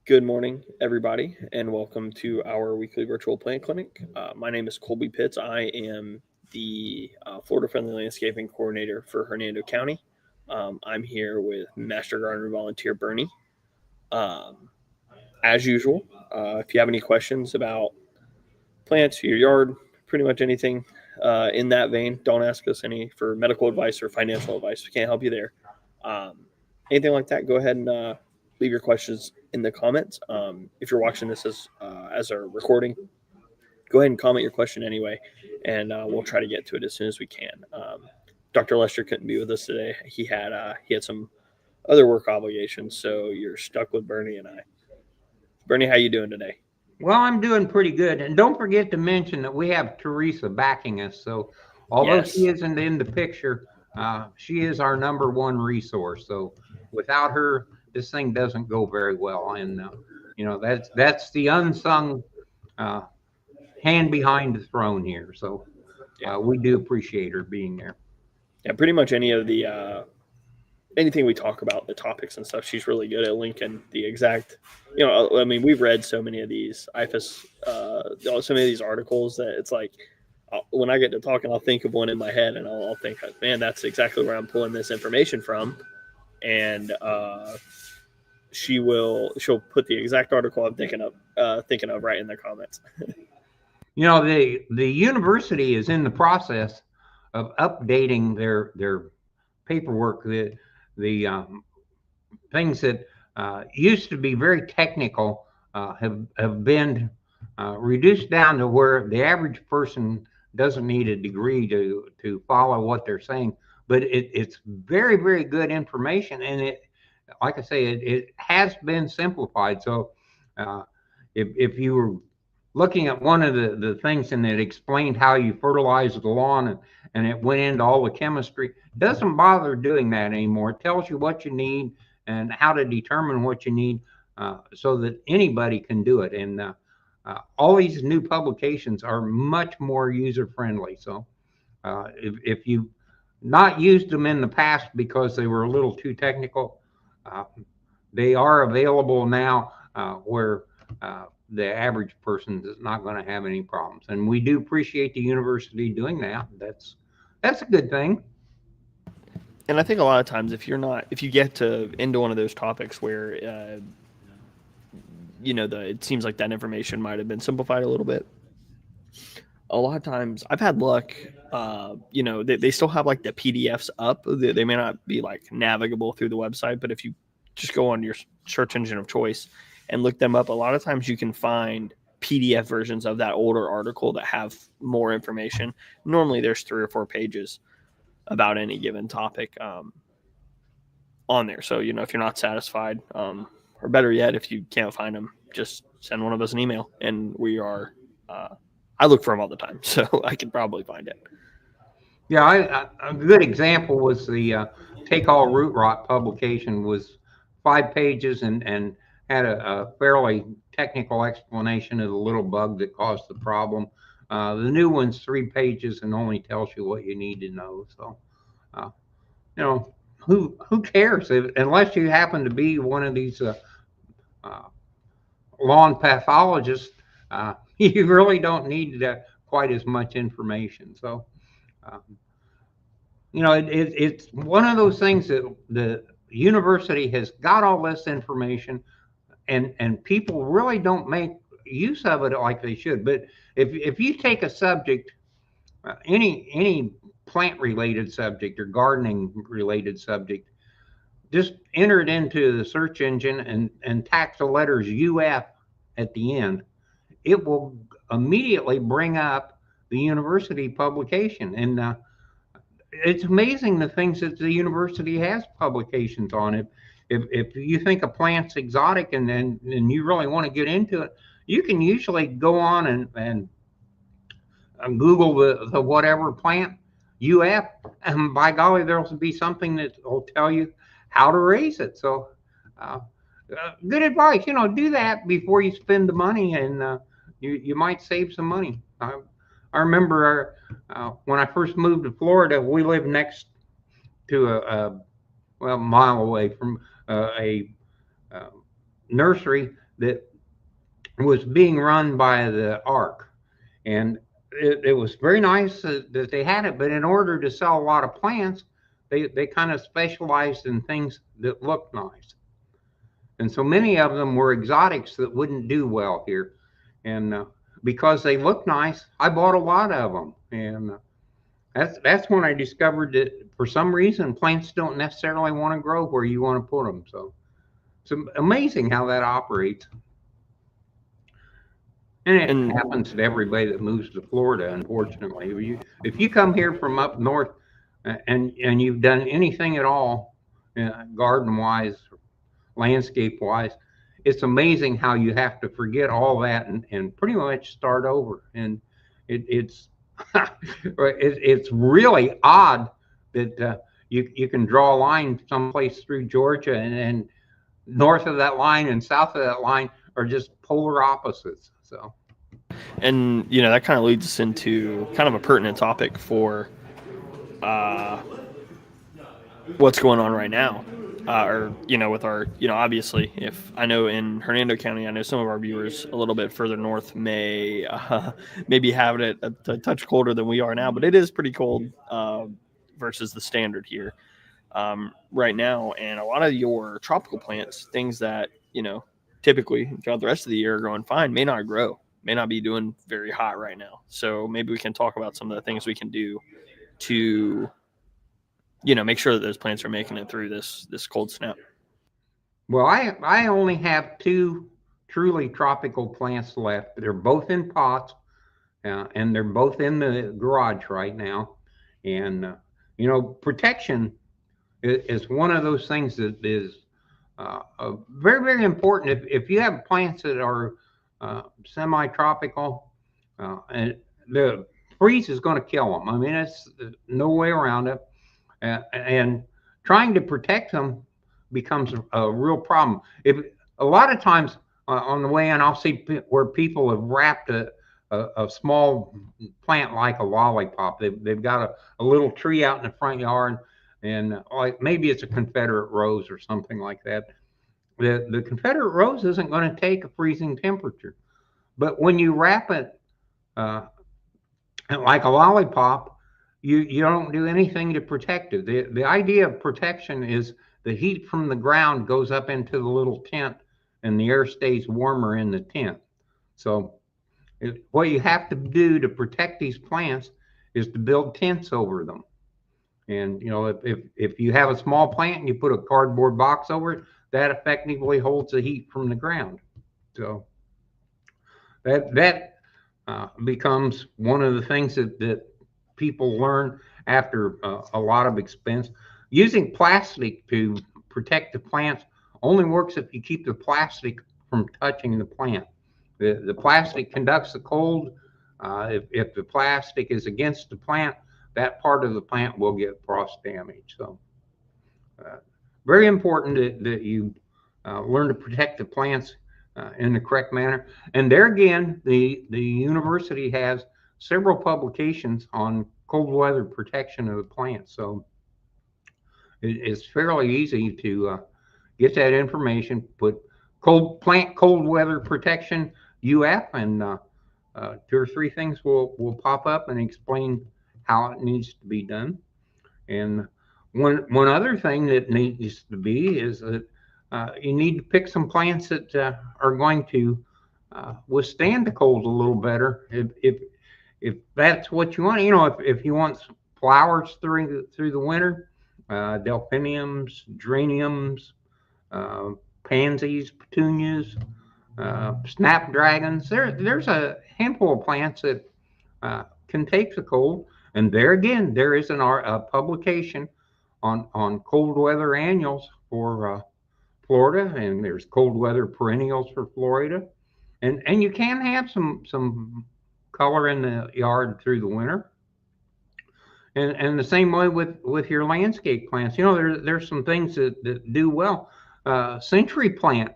Good morning, everybody, and welcome to our weekly virtual plant clinic. My name is Colby Pitts. I am the Florida Friendly Landscaping Coordinator for Hernando County. I'm here with Master Gardener Volunteer Bernie. Um, as usual, if you have any questions about plants, your yard, pretty much anything in that vein, don't ask us any for medical advice or financial advice. We can't help you there. Um, Anything like that, go ahead and leave your questions in the comments. If you're watching this as a recording, go ahead and comment your question anyway, and we'll try to get to it as soon as we can. Dr. Lester couldn't be with us today. He had some other work obligations, so you're stuck with Bernie and I. Bernie, how you doing today? Well, I'm doing pretty good. And don't forget to mention that we have Teresa backing us. So although she Yes. isn't in the picture, she is our number one resource. So without her, this thing doesn't go very well. And that's the unsung uh, hand behind the throne here. So Yeah. we do appreciate her being there. Yeah. Pretty much any of the anything we talk about, the topics and stuff, she's really good at linking the exact. I mean, we've read so many of these IFAS, so many of these articles that it's like when I get to talking, I'll think of one in my head and I'll think, man, that's exactly where I'm pulling this information from, and she'll put the exact article I'm thinking of right in the comments. The university is in the process of updating their paperwork. The things that used to be very technical have been reduced down to where the average person doesn't need a degree to follow what they're saying. But it's very, very good information, and like I say, it has been simplified. So uh, if you were looking at one of the things and it explained how you fertilize the lawn and it went into all the chemistry, it doesn't bother doing that anymore. It tells you what you need and how to determine what you need so that anybody can do it. And all these new publications are much more user friendly. So if you've not used them in the past because they were a little too technical, uh, they are available now where the average person is not going to have any problems. And we do appreciate the university doing that. That's a good thing. And I think a lot of times, if you get to into one of those topics where it seems like that information might have been simplified a little bit. A lot of times, I've had luck. They still have like the PDFs up. They may not be like navigable through the website, but if you just go on your search engine of choice and look them up, a lot of times you can find PDF versions of that older article that have more information. Normally, there's 3 or 4 pages about any given topic on there. So if you're not satisfied, or better yet, if you can't find them, just send one of us an email, and we are. I look for them all the time, so I can probably find it. Yeah, a good example was the Take All Root Rot publication was 5 pages and had a fairly technical explanation of the little bug that caused the problem. The new one's 3 pages and only tells you what you need to know. So, uh, who cares unless you happen to be one of these uh, lawn pathologists? You really don't need quite as much information. So. Um, it's one of those things that the university has got all this information, and people really don't make use of it like they should. But if you take a subject, any plant related subject or gardening related subject, just enter it into the search engine and tack the letters UF at the end, it will immediately bring up the university publication. And it's amazing the things that the university has publications on it. If you think a plant's exotic and you really want to get into it, you can usually go on and Google the whatever plant UF, and by golly, there'll be something that will tell you how to raise it. So, uh, good advice. Do that before you spend the money, and you might save some money. I remember when I first moved to Florida, we lived next to a mile away from a uh, nursery that was being run by the ARC. And it was very nice that they had it, but in order to sell a lot of plants, they kind of specialized in things that looked nice. And so many of them were exotics that wouldn't do well here. And because they look nice, I bought a lot of them. And that's when I discovered that for some reason plants don't necessarily want to grow where you want to put them. So it's amazing how that operates. And it And happens to everybody that moves to Florida, unfortunately. If you come here from up north and you've done anything at all, garden wise, landscape wise, it's amazing how you have to forget all that and pretty much start over. And it's it's really odd that you can draw a line someplace through Georgia, and north of that line and south of that line are just polar opposites. So. and that kind of leads us into kind of a pertinent topic for uh, what's going on right now, or with our obviously, if I know in Hernando County, I know some of our viewers a little bit further north may maybe have it a touch colder than we are now, but it is pretty cold versus the standard here right now. And a lot of your tropical plants, things that typically throughout the rest of the year are growing fine, may not grow, may not be doing very hot right now. So maybe we can talk about some of the things we can do to make sure that those plants are making it through this cold snap. Well, I only have two truly tropical plants left. They're both in pots, and they're both in the garage right now. And protection is one of those things that is very, very important. If you have plants that are semi-tropical, and the freeze is going to kill them. I mean, it's no way around it. And trying to protect them becomes a real problem. If a lot of times on the way in, I'll see where people have wrapped a small plant like a lollipop. They've got a little tree out in the front yard, and like maybe it's a Confederate rose or something like that. The Confederate rose isn't going to take a freezing temperature, but when you wrap it like a lollipop, you don't do anything to protect it. The idea of protection is the heat from the ground goes up into the little tent, and the air stays warmer in the tent. So what you have to do to protect these plants is to build tents over them. And if you have a small plant and you put a cardboard box over it, that effectively holds the heat from the ground. So that becomes one of the things that people learn after a lot of expense. Using plastic to protect the plants only works if you keep the plastic from touching the plant. The plastic conducts the cold. If the plastic is against the plant, that part of the plant will get frost damage. So very important that you learn to protect the plants in the correct manner. And there again, the university has several publications on cold weather protection of the plants. So it's fairly easy to get that information, put plant cold weather protection UF, and two or three things will pop up and explain how it needs to be done. And one other thing that needs to be is that you need to pick some plants that are going to withstand the cold a little better. If that's what you want, if you want flowers through the winter, delphiniums, geraniums, pansies, petunias, snapdragons. There's a handful of plants that can take the cold. And there again, there is a publication on cold weather annuals for Florida, and there's cold weather perennials for Florida, and you can have some color in the yard through the winter. And the same way with your landscape plants. There's some things that do well. Century plant,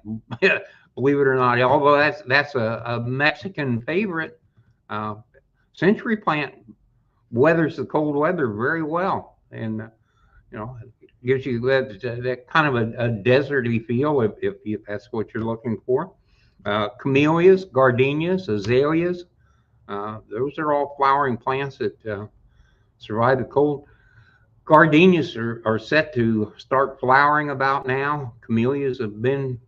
believe it or not, although that's a Mexican favorite, century plant weathers the cold weather very well, and it gives you that kind of a deserty feel if that's what you're looking for. Camellias, gardenias, azaleas. Those are all flowering plants that survive the cold. Gardenias are set to start flowering about now. Camellias have been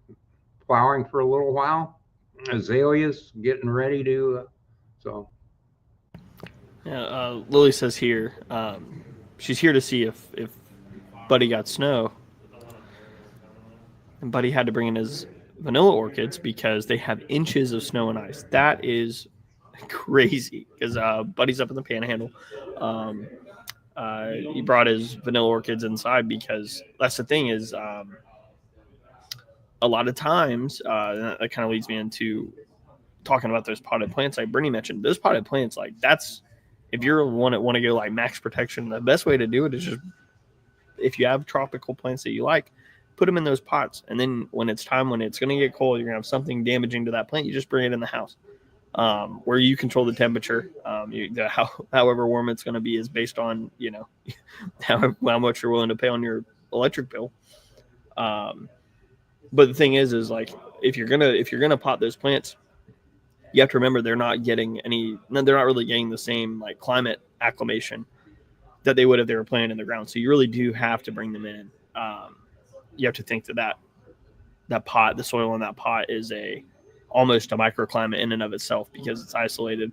flowering for a little while. Azaleas getting ready to, so. Yeah, Lily says here, she's here to see if Buddy got snow, and Buddy had to bring in his vanilla orchids because they have inches of snow and ice. That is crazy because Buddy's up in the Panhandle. Um, he brought his vanilla orchids inside because that's the thing is a lot of times that kind of leads me into talking about those potted plants like Bernie mentioned. Those potted plants, like that's if you're one that want to go like max protection, the best way to do it is just if you have tropical plants that you like, put them in those pots, and then when it's time when it's going to get cold, you're going to have something damaging to that plant. You just bring it in the house. Where you control the temperature. However warm it's going to be is based on how much you're willing to pay on your electric bill. But the thing is like if you're gonna pot those plants, you have to remember they're not really getting the same like climate acclimation that they would if they were planted in the ground. So you really do have to bring them in. You have to think that pot, the soil in that pot is almost a microclimate in and of itself because it's isolated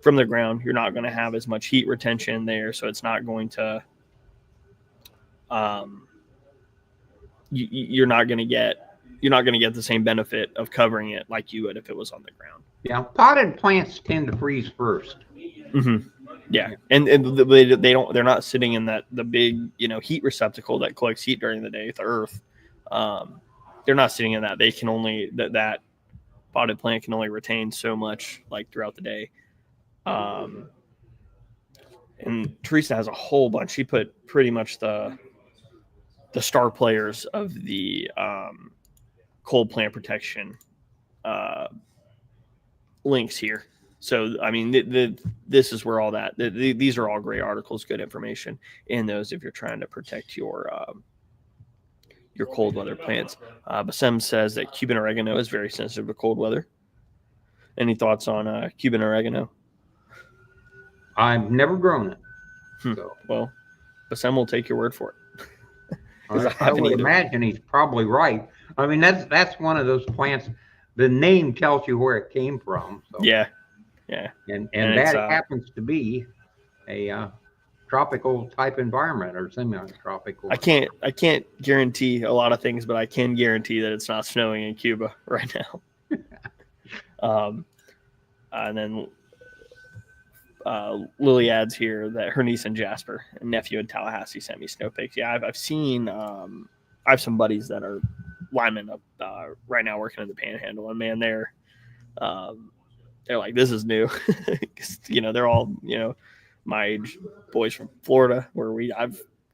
from the ground. You're not going to have as much heat retention there, so it's not going to you're not going to get the same benefit of covering it like you would if it was on the ground. Yeah, potted plants tend to freeze first. Mm-hmm. Yeah, and they're not sitting in the big heat receptacle that collects heat during the day, the earth. They're not sitting in that. They can only that potted plant can only retain so much like throughout the day. And Teresa has a whole bunch. She put pretty much the star players of the cold plant protection links here. So I mean, this is where all that. These are all great articles, good information in those if you're trying to protect your cold weather plants. Bassem says that Cuban oregano is very sensitive to cold weather. Any thoughts on Cuban oregano? I've never grown it. So. Well, Bassem will take your word for it. I would imagine he's probably right. I mean, that's one of those plants. The name tells you where it came from. So. Yeah. And that happens to be a tropical type environment or semi-tropical. I can't guarantee a lot of things, but I can guarantee that it's not snowing in Cuba right now. And then Lily adds here that her niece and Jasper and nephew in Tallahassee sent me snow pics. Yeah, I've seen. I have some buddies that are linemen up right now working in the Panhandle, and man, they're like, this is new. They're all my age boys from Florida, where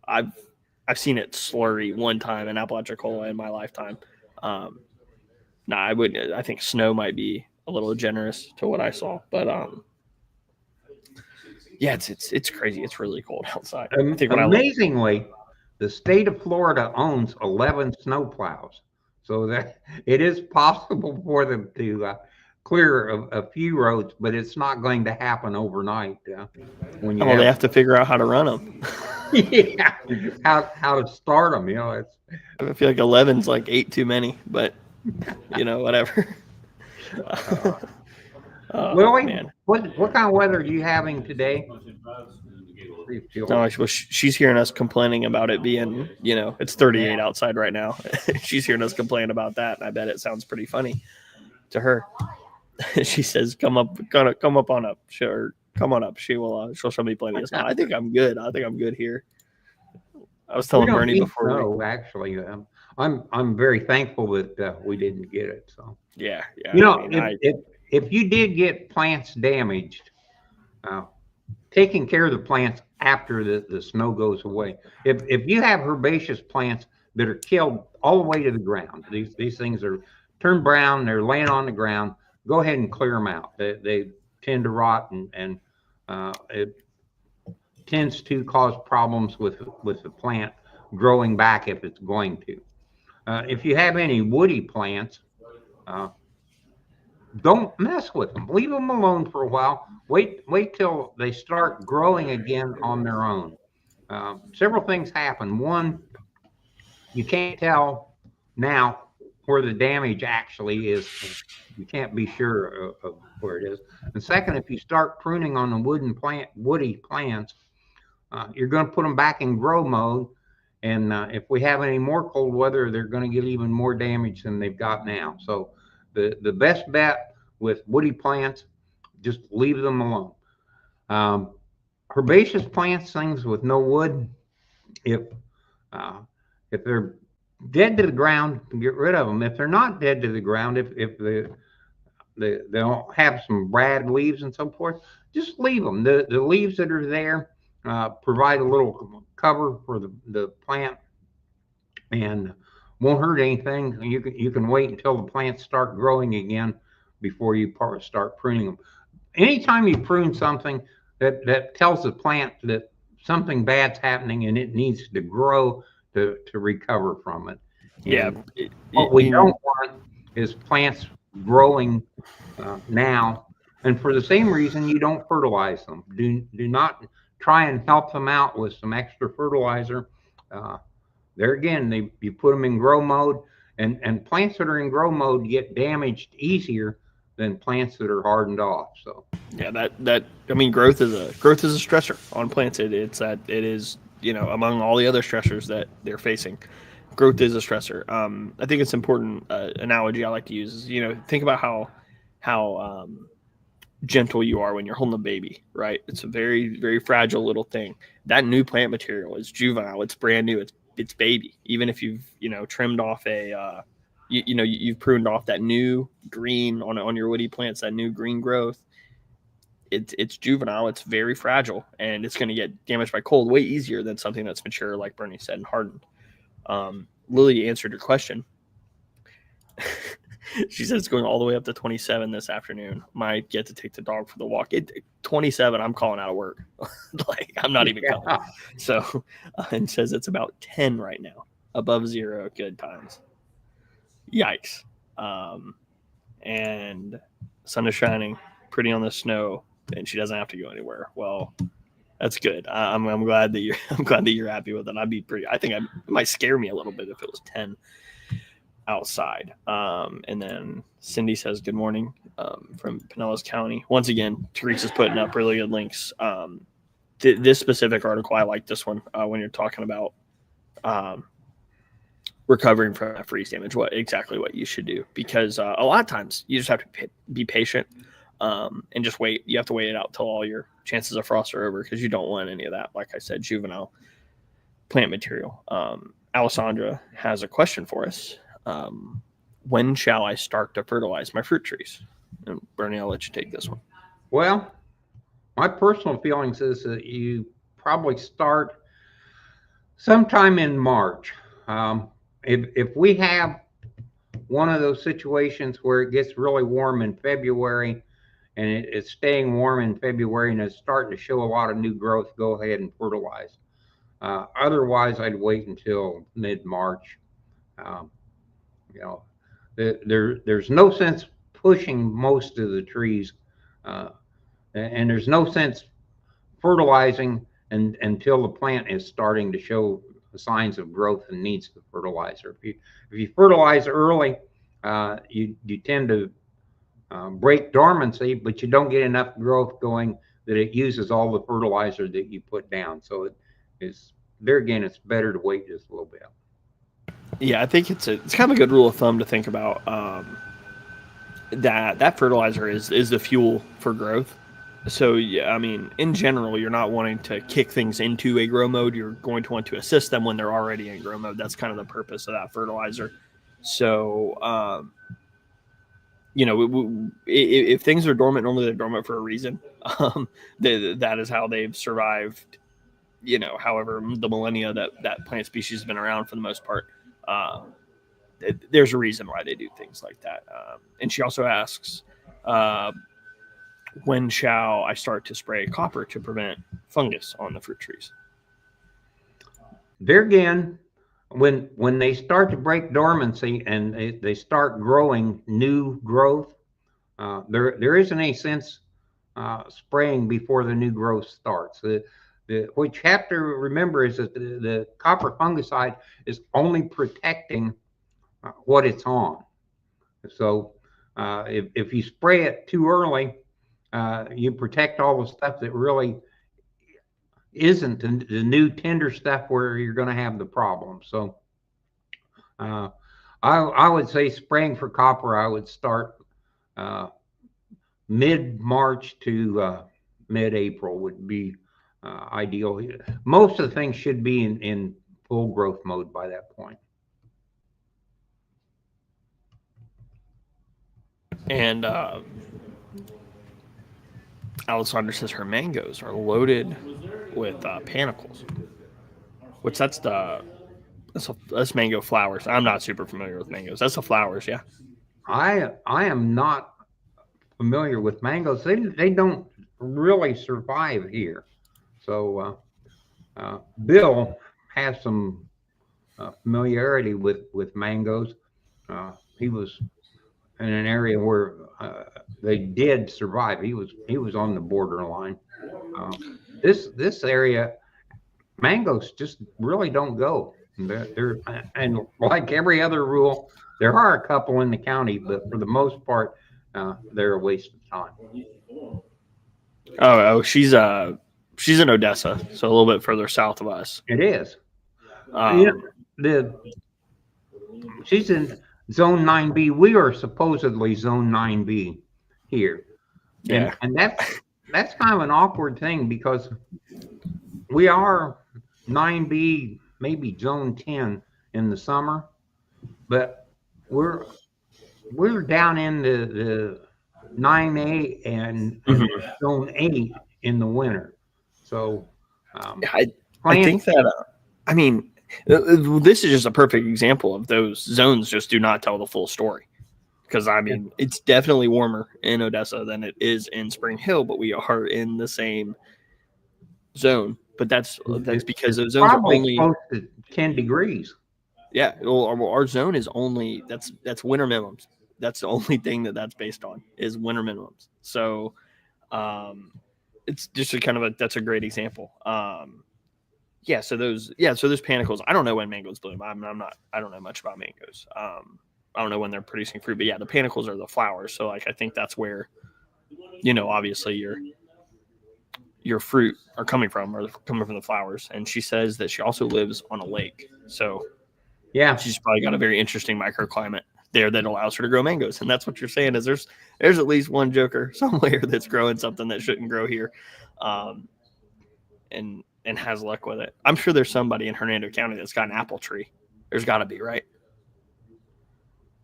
I've seen it slurry one time in Apalachicola in my lifetime. I think snow might be a little generous to what I saw, but yeah, it's crazy. It's really cold outside. Amazingly, the state of Florida owns 11 snowplows, so that it is possible for them to clear a few roads, but it's not going to happen overnight. They have to figure out how to run them. Yeah, how to start them. I feel like 11's like 8 too many, but whatever. Lily, man. What kind of weather are you having today? No, she's hearing us complaining about it being, it's 38 outside right now. She's hearing us complain about that, and I bet it sounds pretty funny to her. She says, "Come on up, sure, come on up." She'll show me plenty of snow. I think I'm good. I think I'm good here. I was telling Bernie before. No, actually, I'm very thankful that we didn't get it. So yeah. If you did get plants damaged, taking care of the plants after the snow goes away. If you have herbaceous plants that are killed all the way to the ground, these things are turned brown, they're laying on the ground. Go ahead and clear them out. They tend to rot, and it tends to cause problems with the plant growing back if it's going to. If you have any woody plants, don't mess with them. Leave them alone for a while. Wait till they start growing again on their own. Several things happen. One, you can't tell now where the damage actually is. You can't be sure of where it is. And second, if you start pruning on the woody plants, you're going to put them back in grow mode. And if we have any more cold weather, they're going to get even more damage than they've got now. So the best bet with woody plants, just leave them alone. Um, Herbaceous plants, things with no wood, if uh, if they're dead to the ground, get rid of them. If they're not dead to the ground, if they don't have some brad leaves and so forth, just leave them. The leaves that are there provide a little cover for the plant and won't hurt anything. You can wait until the plants start growing again before you start pruning them. Anytime you prune something, that tells the plant that something bad's happening and it needs to grow to recover from it. Yeah. And what we don't want is plants growing now. And for the same reason, you don't fertilize them. Do not try and help them out with some extra fertilizer. Uh, there again, you put them in grow mode, and plants that are in grow mode get damaged easier than plants that are hardened off. So Yeah, that I mean, growth is a stressor on plants. It's that it is, among all the other stressors that they're facing, growth is a stressor. I think it's important. Analogy I like to use is, think about how gentle you are when you're holding a baby, right? It's a very, very fragile little thing. That new plant material is juvenile. It's brand new. It's baby. Even if you've trimmed off you've pruned off that new green on your woody plants, that new green growth. It's juvenile. It's very fragile, and it's going to get damaged by cold way easier than something that's mature, like Bernie said, and hardened. Lily answered your question. She said it's going all the way up to 27 this afternoon. Might get to take the dog for the walk. 27, I'm calling out of work. Like, I'm not even coming. So, and says it's about 10 right now, above zero at good times. Yikes. And sun is shining, pretty on the snow, and she doesn't have to go anywhere. Well, that's good. I'm glad that you're happy with it. I think it might scare me a little bit if it was 10 outside. And then Cindy says, good morning from Pinellas County. Once again, Teresa's putting up really good links. This specific article, I like this one when you're talking about recovering from that freeze damage, exactly what you should do. Because a lot of times you just have to be patient and just wait. You have to wait it out till all your chances of frost are over, because you don't want any of that, like I said, juvenile plant material. Alessandra has a question for us. When shall I start to fertilize my fruit trees? And Bernie, I'll let you take this one. Well, my personal feelings is that you probably start sometime in March. If we have one of those situations where it gets really warm in February and it's staying warm in February and it's starting to show a lot of new growth, go ahead and fertilize. Otherwise, I'd wait until mid-March. You know, there's no sense pushing most of the trees, and there's no sense fertilizing until the plant is starting to show signs of growth and needs the fertilizer. If you fertilize early, you tend to break dormancy, but you don't get enough growth going that it uses all the fertilizer that you put down. So it is there again. It's better to wait just a little bit. Yeah, I think it's kind of a good rule of thumb to think about. That fertilizer is the fuel for growth. So yeah, I mean, in general, you're not wanting to kick things into a grow mode. You're going to want to assist them when they're already in grow mode. That's kind of the purpose of that fertilizer. So, if things are dormant, normally they're dormant for a reason. That is how they've survived. However the millennia that plant species has been around for the most part. There's a reason why they do things like that. And she also asks, when shall I start to spray copper to prevent fungus on the fruit trees? There again, when they start to break dormancy and they start growing new growth, there isn't any sense spraying before the new growth starts. What you have to remember is that the copper fungicide is only protecting what it's on. So if you spray it too early, you protect all the stuff that really isn't the new tender stuff where you're going to have the problem. So I would say spraying for copper, I would start mid-March to mid-April would be ideal. Most of the things should be in full growth mode by that point. And Alexander says her mangoes are loaded with panicles, which that's mango flowers. I'm not super familiar with mangoes. That's the flowers, yeah. I am not familiar with mangoes. They don't really survive here. So Bill has some familiarity with mangoes. He was in an area where they did survive. He was on the borderline. This area, mangoes just really don't go. They're and like every other rule, there are a couple in the county, but for the most part, they're a waste of time. Oh, she's in Odessa, so a little bit further south of us. It is. She's in Zone 9B. We are supposedly Zone 9B here, yeah, and that's kind of an awkward thing because we are 9B, maybe Zone 10 in the summer, but we're down in the 9A and Zone 8 in the winter. So I think that I mean this is just a perfect example of those zones just do not tell the full story. Because I mean, it's definitely warmer in Odessa than it is in Spring Hill, but we are in the same zone. But that's because those zones are only close to 10 degrees. Yeah, well, our zone is only that's winter minimums. That's the only thing that's based on is winter minimums. So, it's just a kind of that's a great example. So those panicles. I don't know when mangoes bloom. I don't know much about mangoes. I don't know when they're producing fruit, but yeah, the panicles are the flowers. So like I think that's where, obviously your fruit are coming from the flowers. And she says that she also lives on a lake. So yeah, she's probably got a very interesting microclimate there that allows her to grow mangoes. And that's what you're saying is there's at least one joker somewhere that's growing something that shouldn't grow here. And has luck with it. I'm sure there's somebody in Hernando County that's got an apple tree. There's got to be, right?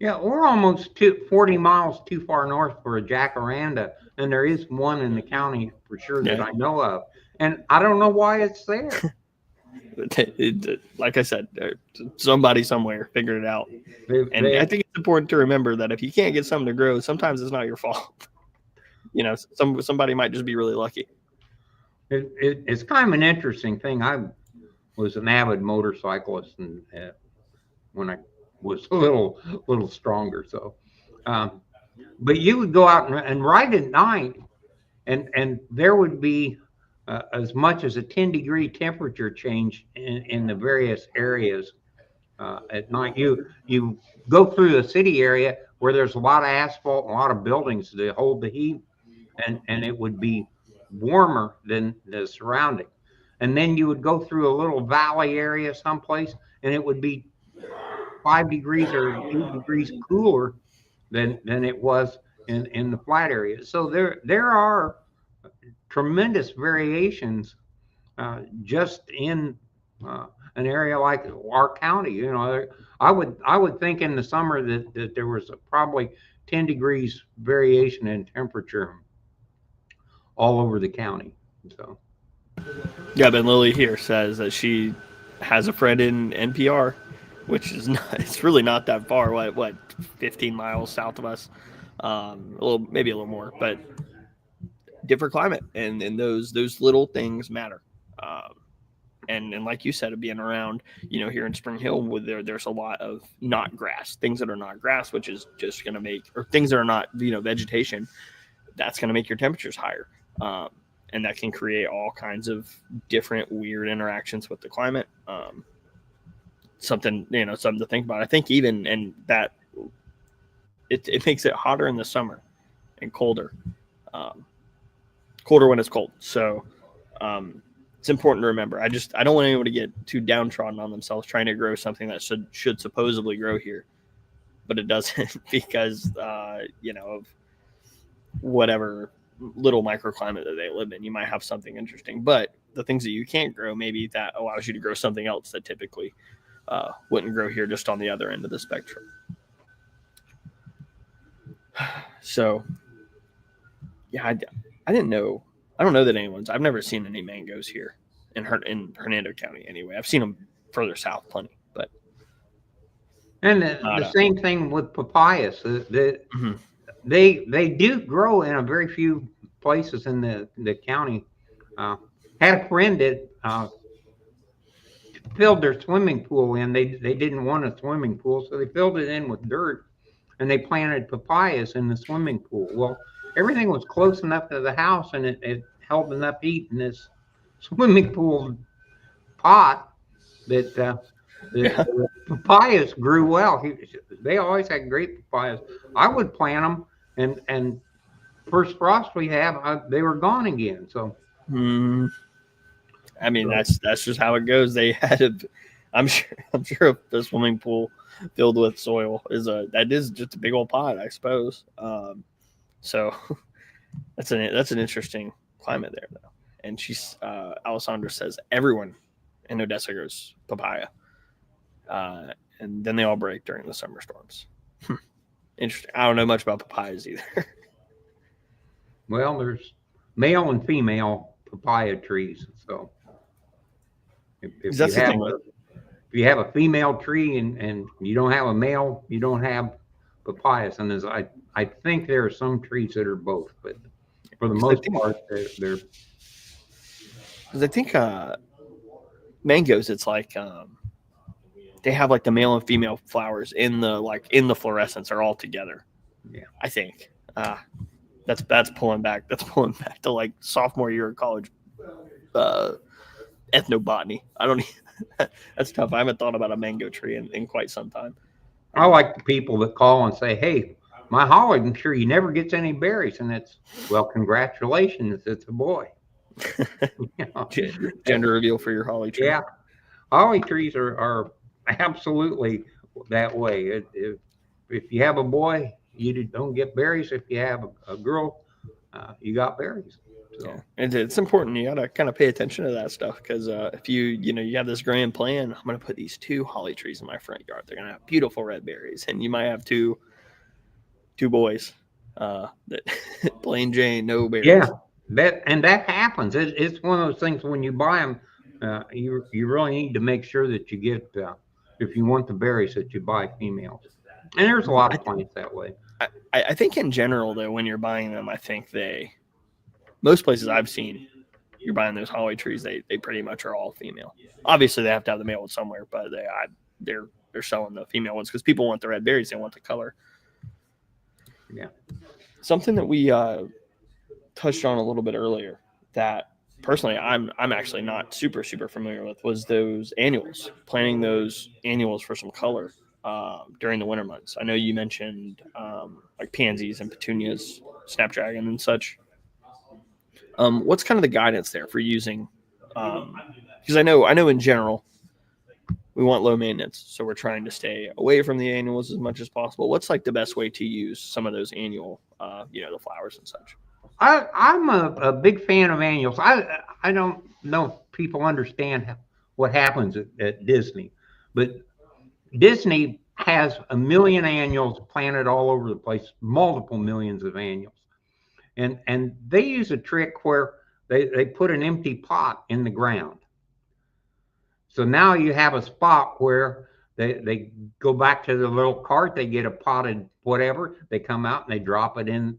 Yeah, we're almost 40 miles too far north for a jacaranda, and there is one in the county for sure that I know of. And I don't know why it's there. Like I said, somebody somewhere figured it out. I think it's important to remember that if you can't get something to grow, sometimes it's not your fault. Somebody might just be really lucky. It's kind of an interesting thing. I was an avid motorcyclist, and when I was a little stronger, so but you would go out and ride at night, and there would be as much as a 10-degree temperature change in the various areas at night. You go through a city area where there's a lot of asphalt and a lot of buildings that hold the heat, and it would be warmer than the surrounding. And then you would go through a little valley area someplace, and it would be 5 degrees or 8 degrees cooler than it was in the flat area. So there are tremendous variations just in an area like our county. I would think in the summer that there was probably 10 degrees variation in temperature all over the county. So yeah, but Lily here says that she has a friend in NPR, which is it's really not that far. What 15 miles south of us, maybe a little more, but different climate, and those little things matter. and like you said, being around, here in Spring Hill, with there's a lot of not grass, things that are not grass, which is just going to make, or things that are not, vegetation, that's going to make your temperatures higher. Um, and that can create all kinds of different weird interactions with the climate. Something to think about. I think even, and that it makes it hotter in the summer and um, colder when it's cold. So it's important to remember. I don't want anyone to get too downtrodden on themselves trying to grow something that should supposedly grow here, but it doesn't because of whatever little microclimate that they live in. You might have something interesting, but the things that you can't grow, maybe that allows you to grow something else that typically wouldn't grow here, just on the other end of the spectrum. So yeah, I didn't know. I don't know that anyone's. I've never seen any mangoes here in Hernando County. Anyway, I've seen them further south plenty, but And the same thing with papayas. Mhm. They do grow in a very few places in the county. Had a friend that filled their swimming pool in. They didn't want a swimming pool, so they filled it in with dirt, and they planted papayas in the swimming pool. Well, everything was close enough to the house, and it held enough heat in this swimming pool pot that Yeah. the papayas grew well. They always had great papayas. I would plant them, and first frost we have, they were gone again. So, Mm, I mean, so that's just how it goes. They had a, I'm sure a swimming pool filled with soil that is just a big old pot, I suppose. So that's an interesting climate there, though. And Alessandra says everyone in Odessa grows papaya, and then they all break during the summer storms. Interesting. I don't know much about papayas either. well, there's male and female papaya trees. So Because if you that's the have thing with. a if you have a female tree and you don't have a male, you don't have papayas. And I think there are some trees that are both, but for the Because I most think part, they're because I think mangoes. It's like they have like the male and female flowers in the fluorescence are all together. yeah. I think that's pulling back. That's pulling back to like sophomore year of college uh, ethnobotany. I don't. That's tough. I haven't thought about a mango tree in quite some time. I like the people that call and say, "Hey, my holly tree never gets any berries," and it's well, congratulations, it's a boy. You know, Gender reveal for your holly tree. yeah, holly trees are absolutely that way. If you have a boy, you don't get berries. If you have a girl, you got berries. Yeah, So and it's important. You gotta kind of pay attention to that stuff because if you have this grand plan, I'm gonna put these two holly trees in my front yard. They're gonna have beautiful red berries, and you might have two boys that plain Jane no yeah, berries. that happens. It's one of those things when you buy them, you really need to make sure that you get if you want the berries that you buy females. And there's a lot I, of plants that way. I think in general though, when you're buying them, I think most places I've seen, you're buying those holly trees. They pretty much are all female. Obviously, they have to have the male one somewhere, but they're selling the female ones because people want the red berries. They want the color. Yeah. Something that we touched on a little bit earlier that personally I'm actually not super familiar with was those annuals, planting those annuals for some color during the winter months. I know you mentioned like pansies and petunias, snapdragon and such. What's kind of the guidance there for using? Because I know in general we want low maintenance, so we're trying to stay away from the annuals as much as possible. What's like the best way to use some of those annual, the flowers and such? I'm a big fan of annuals. I don't know if people understand what happens at Disney, but Disney has a million annuals planted all over the place, multiple millions of annuals. And they use a trick where they put an empty pot in the ground. So now you have a spot where they go back to the little cart, they get a potted whatever, they come out and they drop it in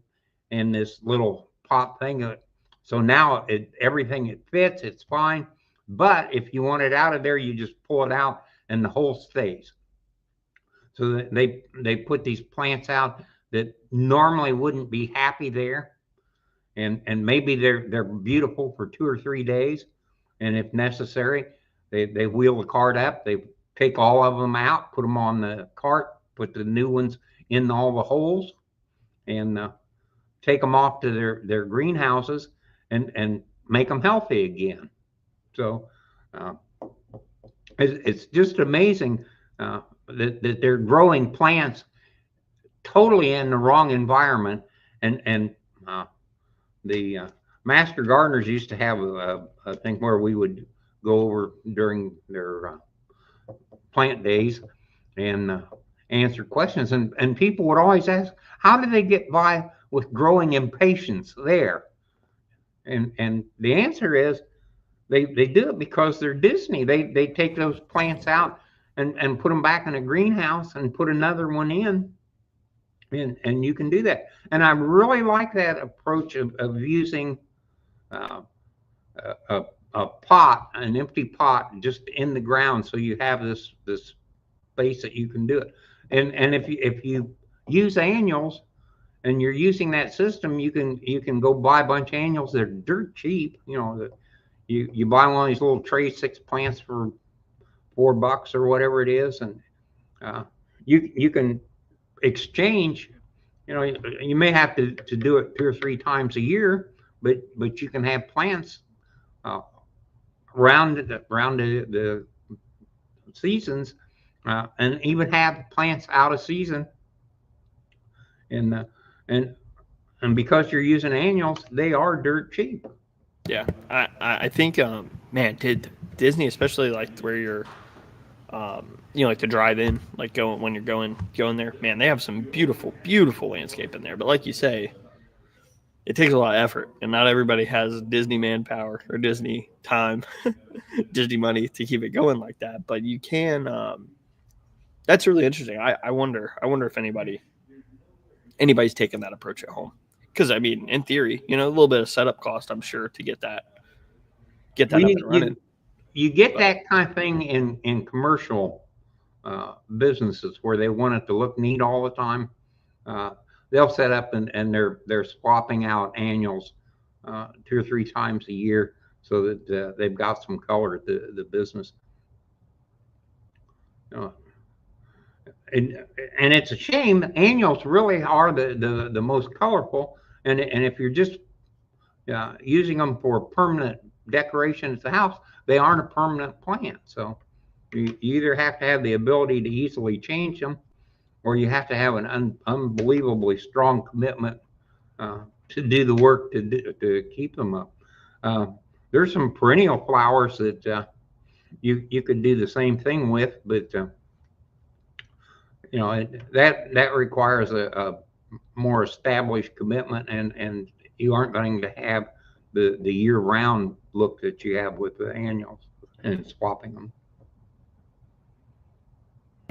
this little pot thing. So now everything it fits, it's fine. But if you want it out of there, you just pull it out and the hole stays. So they put these plants out that normally wouldn't be happy there, and maybe they're beautiful for 2 or 3 days, and if necessary, they wheel the cart up, they take all of them out, put them on the cart, put the new ones in all the holes, and take them off to their greenhouses and make them healthy again. So uh, it's just amazing that they're growing plants totally in the wrong environment, and the master gardeners used to have a thing where we would go over during their plant days and answer questions, and people would always ask, how do they get by with growing impatiens there? And the answer is they do it because they're Disney. They take those plants out and put them back in a greenhouse and put another one in, and you can do that. And I really like that approach of using a pot, an empty pot, just in the ground, so you have this space that you can do it. And if you use annuals and you're using that system, you can go buy a bunch of annuals. They're dirt cheap. You buy one of these little tray 6 plants for $4 or whatever it is, and you can exchange. You may have to do it 2 or 3 times a year, but you can have plants around the seasons, and even have plants out of season. And because you're using annuals, they are dirt cheap. Yeah, I think man, did Disney, especially like where you're like to drive in, like when you're going there, man, they have some beautiful landscape in there. But like you say, it takes a lot of effort, and not everybody has Disney manpower or Disney time, Disney money to keep it going like that. But you can. That's really interesting. I wonder if anybody's taking that approach at home, because I mean, in theory, a little bit of setup cost, I'm sure, to get that up and running. You get that kind of thing in commercial businesses where they want it to look neat all the time. They'll set up and they're swapping out annuals 2 or 3 times a year so that they've got some color to the business. And it's a shame. Annuals really are the most colorful, and if you're just using them for permanent decoration at the house, they aren't a permanent plant. So you either have to have the ability to easily change them, or you have to have an unbelievably strong commitment to do the work to keep them up. There's some perennial flowers that you could do the same thing with, but that requires a more established commitment, and you aren't going to have the year-round look that you have with the annuals and swapping them.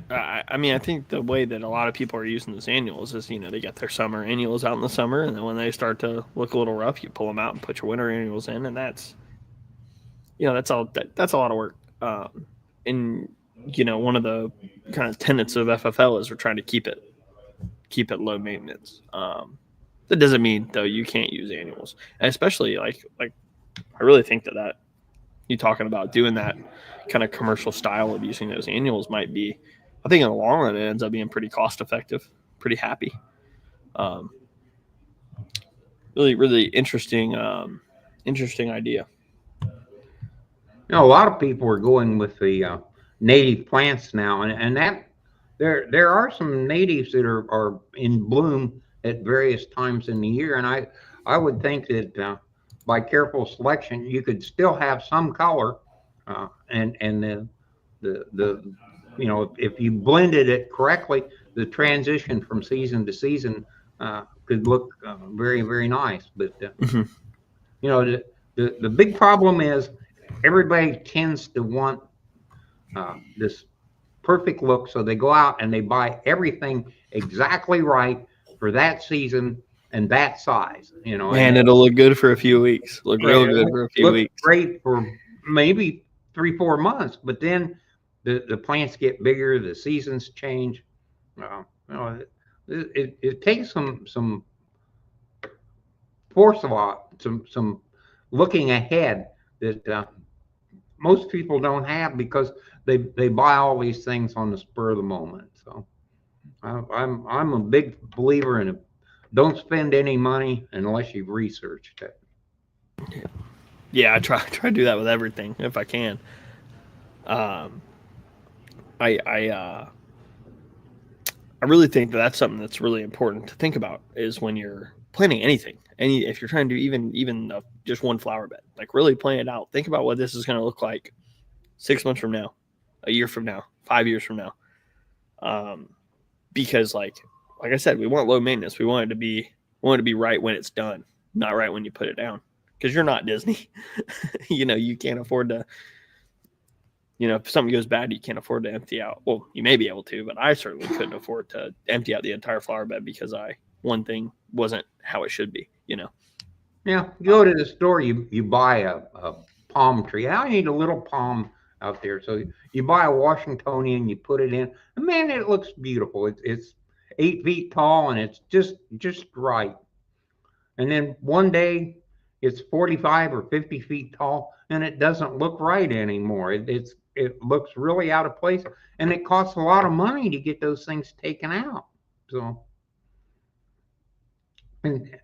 I mean, I think the way that a lot of people are using those annuals is, they get their summer annuals out in the summer, and then when they start to look a little rough, you pull them out and put your winter annuals in, and that's a lot of work. And one of the kind of tenets of FFL is we're trying to keep it low maintenance. That doesn't mean though you can't use annuals, and especially like I really think that you talking about doing that kind of commercial style of using those annuals might be, I think in the long run it ends up being pretty cost effective, pretty happy. Really interesting idea. A lot of people are going with the native plants now, and that there are some natives that are in bloom at various times in the year, and I would think that by careful selection you could still have some color, and the if you blended it correctly, the transition from season to season could look very, very nice. But the big problem is everybody tends to want this perfect look, so they go out and they buy everything exactly right for that season and that size. And it'll look good for a few weeks. Look real good for a few weeks. Great for maybe 3-4 months, but then the plants get bigger, the seasons change. It takes some forethought, some looking ahead that most people don't have because they buy all these things on the spur of the moment. So I'm a big believer in it. Don't spend any money unless you've researched it. Yeah, I try to do that with everything if I can. I really think that that's something that's really important to think about is when you're planting anything. If you're trying to do even just one flower bed, like really plan it out. Think about what this is going to look like 6 months from now, a year from now, 5 years from now. Because like I said, we want low maintenance. We want it to be right when it's done, not right when you put it down. Because you're not Disney. You can't afford to. If something goes bad, you can't afford to empty out. Well, you may be able to, but I certainly couldn't afford to empty out the entire flower bed because one thing wasn't how it should be. Yeah, you go to the store, you buy a palm tree. I need a little palm out there, so you buy a Washingtonian, you put it in, and man, it looks beautiful. It's 8 feet tall and it's just right. And then one day it's 45 or 50 feet tall and it doesn't look right anymore. It looks really out of place, and it costs a lot of money to get those things taken out. So, and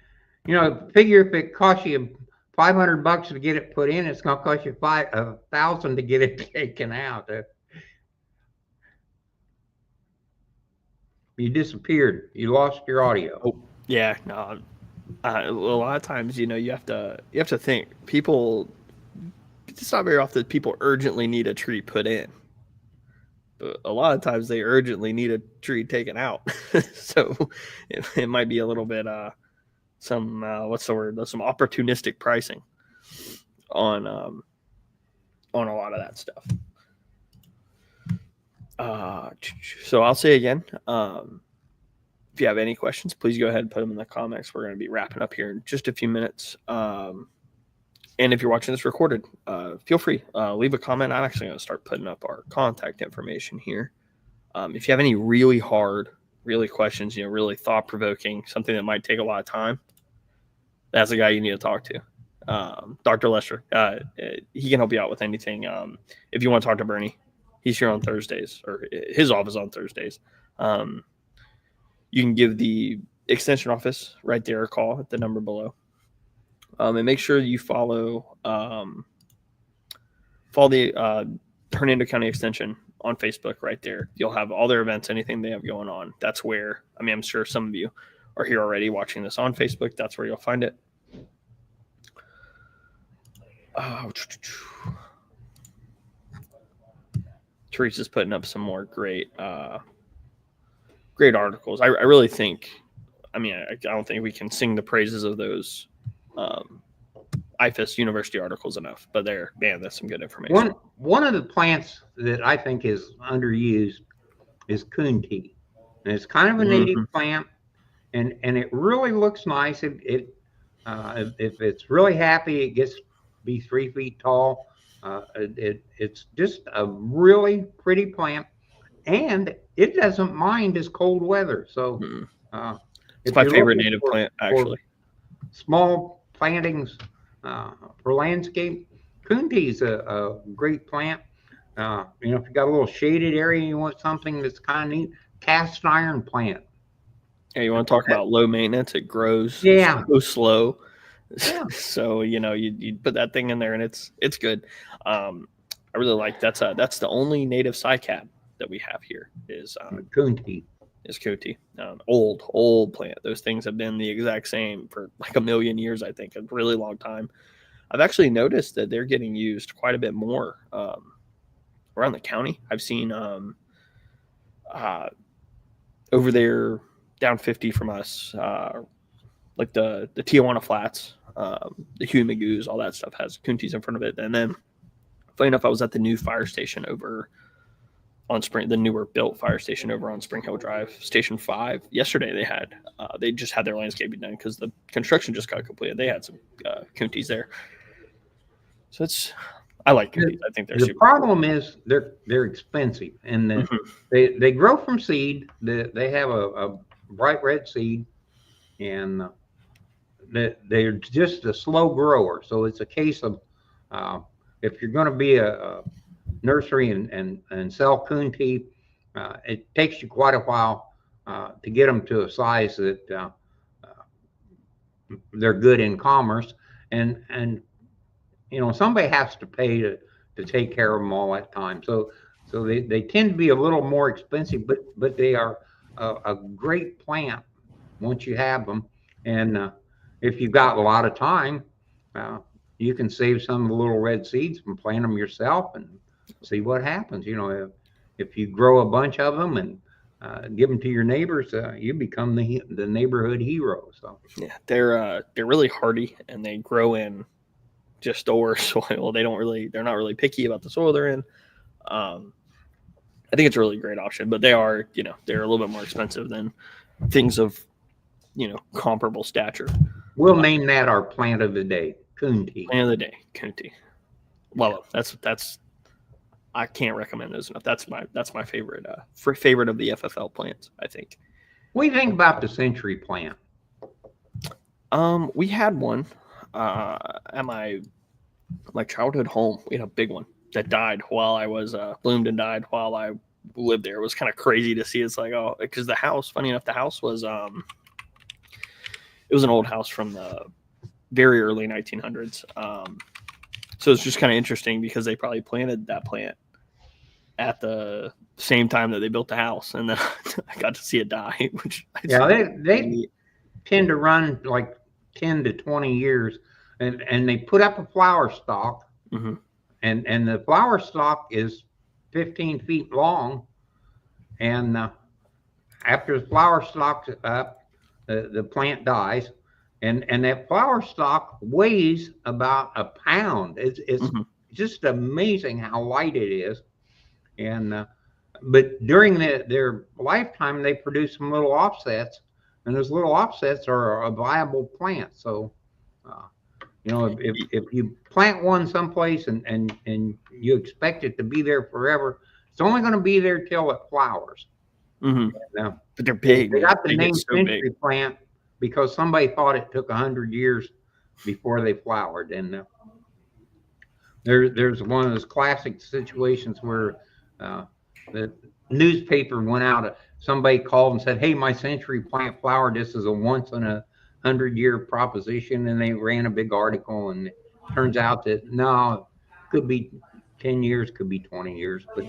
figure if it costs you $500 to get it put in, it's going to cost you $1,000 to get it taken out. You disappeared. You lost your audio. Oh, yeah, no. A lot of times, you have to think. People, it's not very often that people urgently need a tree put in. But a lot of times they urgently need a tree taken out. So it might be a little bit some what's the word? Some opportunistic pricing on a lot of that stuff. So I'll say again, if you have any questions, please go ahead and put them in the comments. We're going to be wrapping up here in just a few minutes. And if you're watching this recorded, feel free, leave a comment. I'm actually going to start putting up our contact information here. If you have any really hard, really questions, really thought-provoking, something that might take a lot of time, that's the guy you need to talk to. Dr. Lester, he can help you out with anything. If you want to talk to Bernie, he's here on Thursdays, or his office on Thursdays. You can give the extension office right there a call at the number below. And make sure you follow the Hernando County Extension on Facebook right there. You'll have all their events, anything they have going on. That's where, I'm sure some of you are here already watching this on Facebook. That's where you'll find it. Teresa's putting up some more great articles. I really think, I don't think we can sing the praises of those IFAS University articles enough, but that's some good information. One of the plants that I think is underused is coon tea, and it's kind of a native plant, and it really looks nice. If it's really happy, it gets to be 3 feet tall. It's just a really pretty plant, and it doesn't mind as cold weather. So it's my favorite native plant, actually. Small plantings for landscape, coon tea is a great plant. If you got a little shaded area, you want something that's kind of neat. Cast iron plant. Yeah, you want to talk about low maintenance? It grows so slow. Yeah. So you put that thing in there and it's good. I really like that's the only native cycad that we have here is coon tea. Is coon tea. Old plant. Those things have been the exact same for like a million years. I think a really long time. I've actually noticed that they're getting used quite a bit more around the county. I've seen over there down 50 from us, like the Tijuana Flats, the Huey Magoo's, all that stuff has coon teas in front of it. And then, funny enough, I was at the new fire station over on the newer built fire station over on Spring Hill Drive, Station 5. Yesterday they just had their landscaping done because the construction just got completed. They had some coon teas there. So it's I like cooties. I think they're The super problem is they're expensive, and cool. Mhm. they grow from seed. They have a bright red seed, and they're just a slow grower. So it's a case of uh, if you're going to be a nursery and sell coon tea, it takes you quite a while to get them to a size that they're good in commerce, and somebody has to pay to take care of them all that time. So they tend to be a little more expensive, but they are a great plant once you have them. And if you've got a lot of time, uh, you can save some of the little red seeds and plant them yourself and see what happens. If you grow a bunch of them and give them to your neighbors, you become the neighborhood hero. So Yeah, they're really hardy and they grow in just store soil. They're not really picky about the soil they're in. Um, I think it's a really great option, but they're a little bit more expensive than things of comparable stature. we'll name that our plant of the day, coon tea. Plant of the day, Coonty. Love them. That's I can't recommend those enough. That's my favorite favorite of the FFL plants, I think. What do you think about the century plant? We had one at my childhood home. We had a big one that died while I was bloomed and died while I lived there. It was kind of crazy to see. It's like, oh, because the house, funny enough, the house was it was an old house from the very early 1900s. So it's just kind of interesting because they probably planted that plant at the same time that they built the house, and then I got to see it die. Which they tend to run like 10 to 20 years, and they put up a flower stalk, mm-hmm. and the flower stalk is 15 feet long, and after the flower stalk's up, the plant dies, and that flower stalk weighs about a pound. It's Mm-hmm. just amazing how light it is, and but during their lifetime, they produce some little offsets, and those little offsets are a viable plant. So, if you plant one someplace and you expect it to be there forever, it's only going to be there till it flowers. Mm-hmm. Now, But they're big. they got the name so century big. plant because somebody thought it took 100 years before they flowered, and there's one of those classic situations where the newspaper went out. Somebody called and said, "Hey, my century plant flowered. This is a once in 100-year proposition," and they ran a big article. And it turns out that no, could be 10 years, could be 20 years, but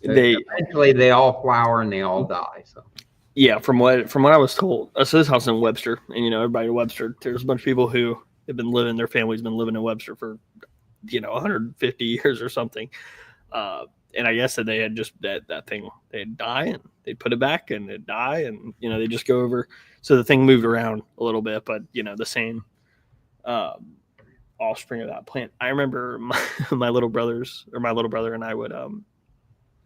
eventually they all flower and they all die. So yeah, from what I was told, so this house in Webster, and everybody in Webster, there's a bunch of people who have been living. Their family's been living in Webster for 150 years or something. And I guess that they had just that thing, they'd die and they'd put it back and it'd die, and they just go over. So the thing moved around a little bit, but the same offspring of that plant. I remember my little brother and I would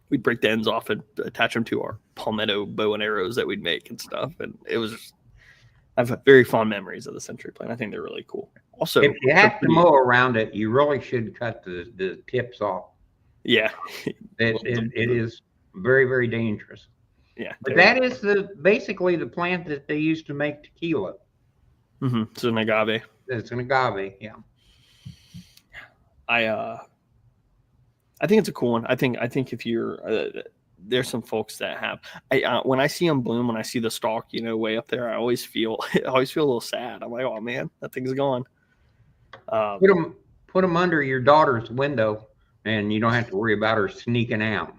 we'd break the ends off and attach them to our palmetto bow and arrows that we'd make and stuff, and it was just, I have very fond memories of the century plant. I think they're really cool. Also, if you have to mow around it, you really should cut the tips off. Yeah, it is very, very dangerous. Yeah, but that is basically the plant that they used to make tequila. Mm-hmm. It's an agave. It's an agave, yeah. I think it's a cool one. I think if you're there's some folks that have. When I see them bloom, when I see the stalk, way up there, I always feel a little sad. I'm like, oh man, that thing's gone. Put them under your daughter's window, and you don't have to worry about her sneaking out.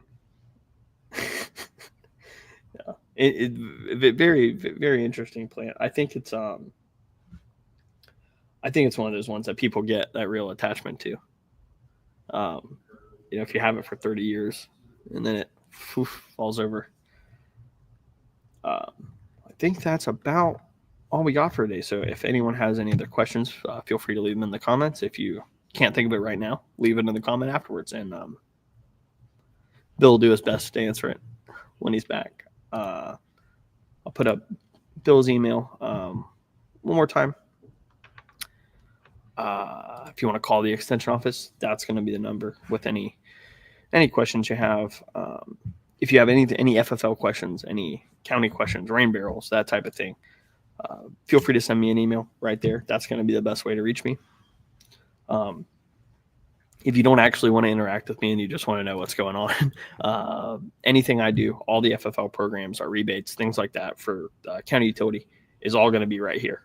Yeah, it very, very interesting plant. I think it's one of those ones that people get that real attachment to. If you have it for 30 years and then it falls over. I think that's about all we got for today. So if anyone has any other questions, feel free to leave them in the comments. If you can't think of it right now, leave it in the comment afterwards, and Bill will do his best to answer it when he's back. I'll put up Bill's email one more time. If you want to call the extension office, that's going to be the number with any questions you have. If you have any FFL questions, any county questions, rain barrels, that type of thing, feel free to send me an email right there. That's going to be the best way to reach me. If you don't actually want to interact with me and you just want to know what's going on, anything I do, all the FFL programs, our rebates, things like that for county utility is all going to be right here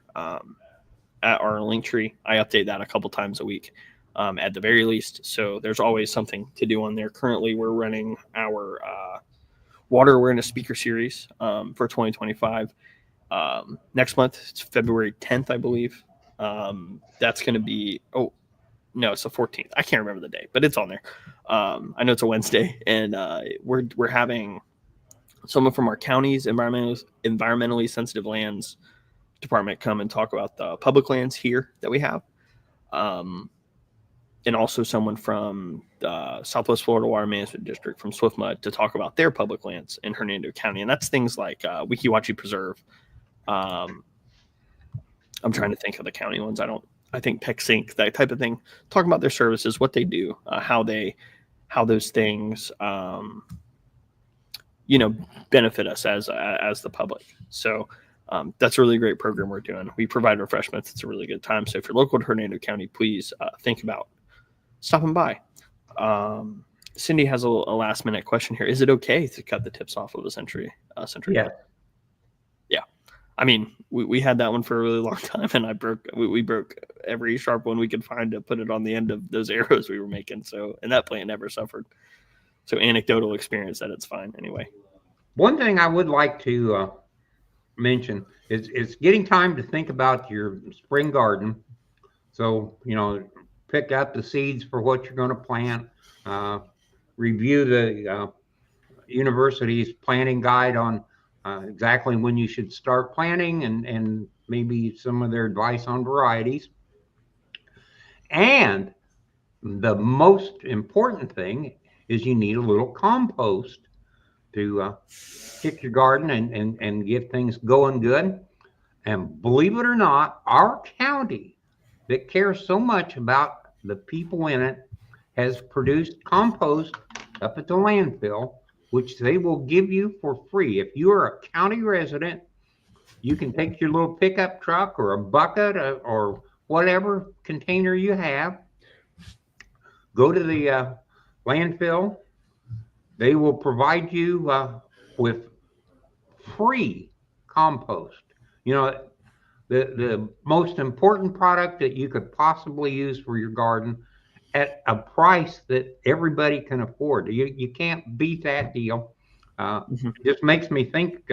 at our link tree. I update that a couple times a week at the very least. So there's always something to do on there. Currently, we're running our water awareness speaker series for 2025. Next month, it's February 10th, I believe. That's going to be, no, it's the 14th. I can't remember the day, but it's on there. I know it's a Wednesday, and we're having someone from our county's environmentally sensitive lands department come and talk about the public lands here that we have, and also someone from the Southwest Florida Water Management District from Swiftmud to talk about their public lands in Hernando County, and that's things like Wekiwachi Preserve. I'm trying to think of the county ones. I think Peck Sink, that type of thing, talking about their services, what they do, how those things, benefit us as the public. So that's a really great program we're doing. We provide refreshments. It's a really good time. So if you're local to Hernando County, please think about stopping by. Cindy has a last minute question here. Is it okay to cut the tips off of a Century? Yeah. Yeah. I mean, we had that one for a really long time, and we broke every sharp one we could find to put it on the end of those arrows we were making. So, and that plant never suffered. So anecdotal experience that it's fine anyway. One thing I would like to mention is it's getting time to think about your spring garden. So, pick out the seeds for what you're going to plant, review the university's planting guide on exactly when you should start planting and maybe some of their advice on varieties. And the most important thing is you need a little compost to kick your garden and get things going good. And believe it or not, our county that cares so much about the people in it has produced compost up at the landfill, which they will give you for free. If you are a county resident, you can take your little pickup truck or a bucket or whatever container you have, go to the landfill. They will provide you with free compost. The most important product that you could possibly use for your garden at a price that everybody can afford. You can't beat that deal. It just makes me think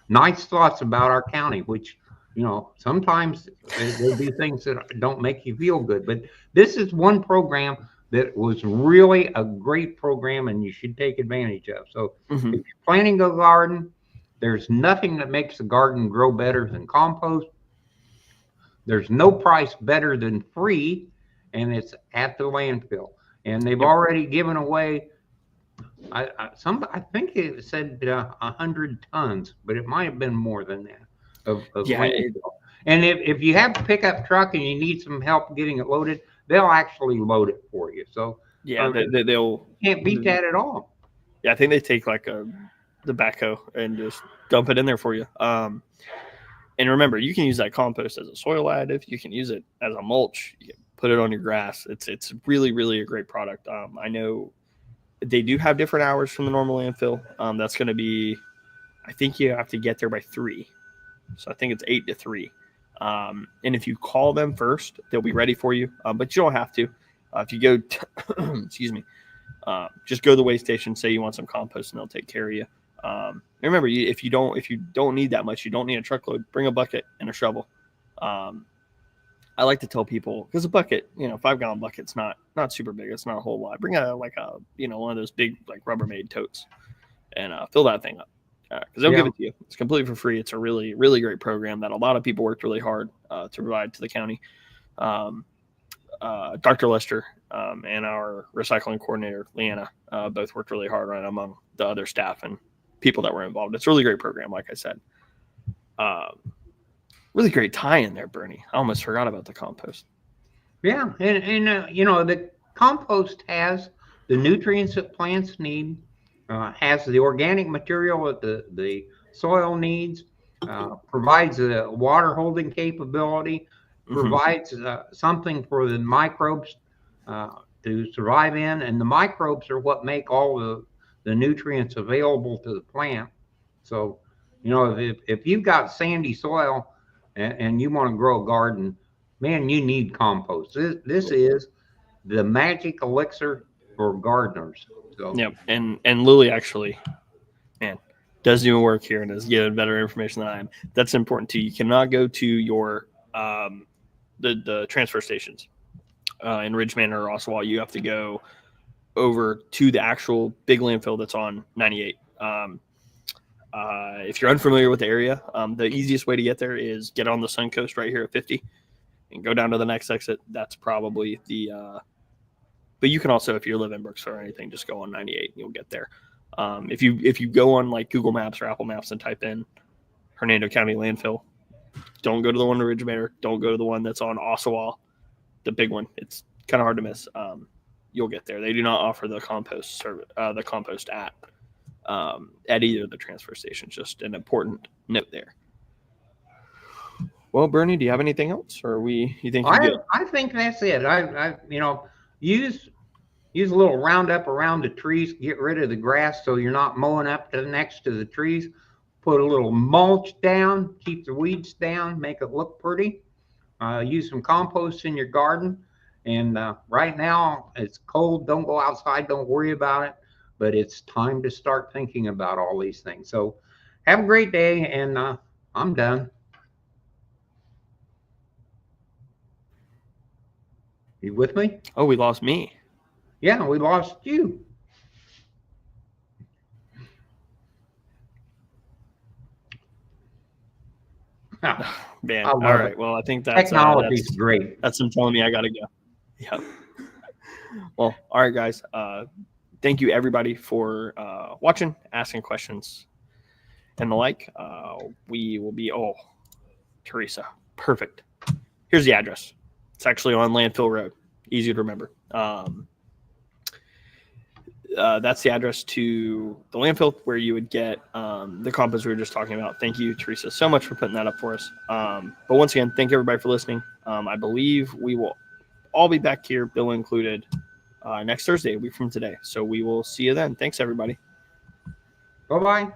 nice thoughts about our county, which, sometimes they do things that don't make you feel good. But this is one program that was really a great program, and you should take advantage of. So if you're planting a garden, there's nothing that makes a garden grow better than compost. There's no price better than free, and it's at the landfill. And they've already given away, I think it said 100 tons, but it might have been more than that of landfill. And if you have a pickup truck and you need some help getting it loaded, they'll actually load it for you. So yeah, they'll can't beat that at all. Yeah, I think they take like the backhoe and just dump it in there for you. And remember, you can use that compost as a soil additive. You can use it as a mulch. You can put it on your grass. It's really, really a great product. I know they do have different hours from the normal landfill. That's going to be, I think you have to get there by 3. So I think it's 8 to 3. And if you call them first, they'll be ready for you. But you don't have to. If you go, excuse me, just go to the weigh station, say you want some compost, and they'll take care of you. Remember, if you don't need that much, you don't need a truckload, bring a bucket and a shovel. I like to tell people, because a bucket, 5-gallon bucket's not super big. It's not a whole lot. Bring one of those big like Rubbermaid totes and fill that thing up. Because they'll give it to you. It's completely for free. It's a really, really great program that a lot of people worked really hard to provide to the county. Dr. Lester and our recycling coordinator, Leanna, both worked really hard on it among the other staff and people that were involved. It's a really great program, like I said. Really great tie in there, Bernie. I almost forgot about the compost. Yeah, and you know, the compost has the nutrients that plants need, has the organic material that the soil needs, provides a water holding capability, Hmm. provides something for the microbes uh, to survive in, and the microbes are what make all the nutrients available to the plant. So, you know, if you've got sandy soil and you want to grow a garden, man, you need compost. This is the magic elixir for gardeners. So, Yep. And Lily actually, man, does even work here and is giving better information than I am. That's important too. You cannot go to your the transfer stations in Ridge Manor or Oswald. You have to go over to the actual big landfill that's on 98. If you're unfamiliar with the area, the easiest way to get there is get on the Suncoast right here at 50 and go down to the next exit. That's probably the. But you can also, if you live in Brooksville or anything, just go on 98 and you'll get there. If you go on like Google Maps or Apple Maps and type in Hernando County landfill, don't go to the one in Ridge Manor. Don't go to the one that's on Ossawa, the big one. It's kind of hard to miss. You'll get there. They do not offer the compost service, the compost at either of the transfer stations. Just an important note there. Well, Bernie, do you have anything else, or you think you're good? I think that's it. You know, use use a little Roundup around the trees, get rid of the grass so you're not mowing up to next to the trees. Put a little mulch down, keep the weeds down, make it look pretty. Use some compost in your garden. And right now it's cold. Don't go outside. Don't worry about it. But it's time to start thinking about all these things. So have a great day. And I'm done. You with me? Oh, we lost me. Yeah, we lost you. Man, I all love it. right. Well, I think Technology's great. that's them telling me I gotta go. Yeah. Well, all right, guys. Thank you everybody for watching, asking questions, and the like. We will be. Oh, Teresa, perfect. Here's the address. It's actually on Landfill Road. Easy to remember. That's the address to the landfill where you would get the compost we were just talking about. Thank you, Teresa, so much for putting that up for us. But once again, thank everybody for listening. I believe we will all be back here, Bill included, next Thursday, a week from today. So we will see you then. Thanks, everybody. Bye bye.